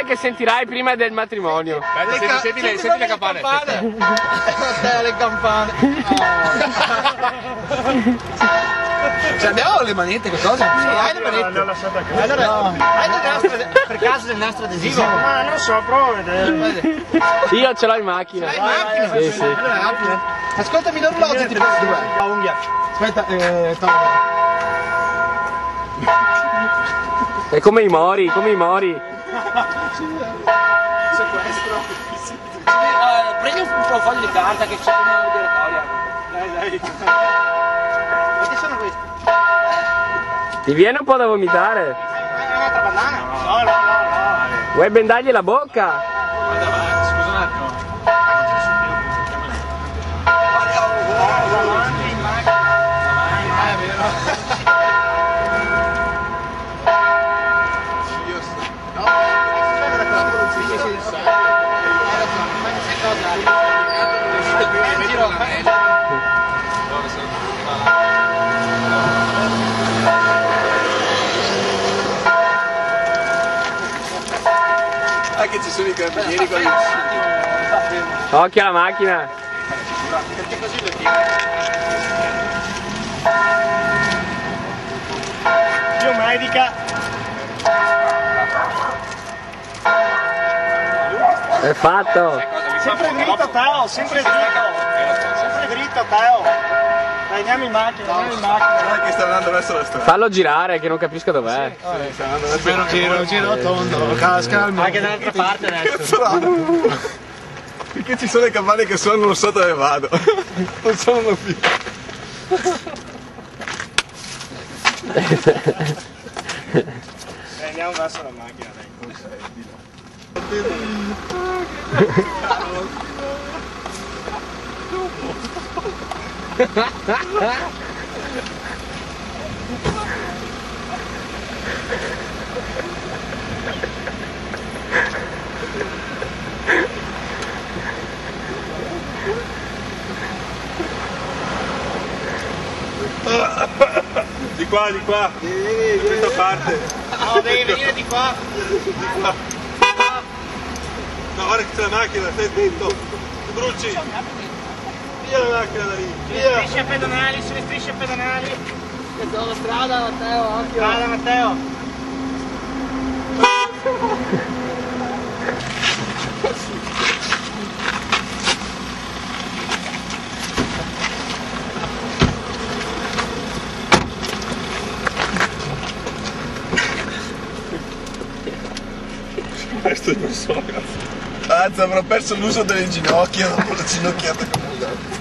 Che sentirai prima del matrimonio. Senti le campane. Le campane. Cioè abbiamo le manette, qualcosa? Hai le manette? Le ho lasciate a casa. Allora, hai per caso del nastro adesivo? Ma non so, provo a vedere. Io ce l'ho in macchina. Hai in macchina? Sì, sì. Allora, apri. Ascoltami l'orologio, ti presto dov'è? Unghia. Aspetta, È come i mori, come i mori. Prendi un foglio di carta che c'è una obbligatoria. Dai. Quanti sono questi? Ti viene un po' da vomitare. Hai un'altra banana? No. Vuoi bendargli la bocca? Guarda avanti, scusa un attimo. Anche ci sono i carabinieri con il Occhio alla macchina. perché così lo tieni. Io medica. È fatto. Sempre dritto Teo, sempre dritto Teo. Dai, andiamo in macchina, Guarda che sta andando verso la strada. Fallo girare che non capisco dov'è. Sta andando verso Giro tondo, casca al anche dall'altra parte adesso. Perché ci sono le campane che suonano, non so dove vado. Non suonano più. andiamo verso la macchina, dai. Di qua, di questa parte. No, devi venire di qua. No, guarda che c'è la macchina, stai attento. Ti bruci. Via la macchina da lì. Via. Strisce pedonali, sulle strisce pedonali. La strada, Matteo, occhio. Strada, Matteo. Questo non so, ragazzi. Anzi, avrò perso l'uso delle ginocchia dopo la ginocchiata che ho dato.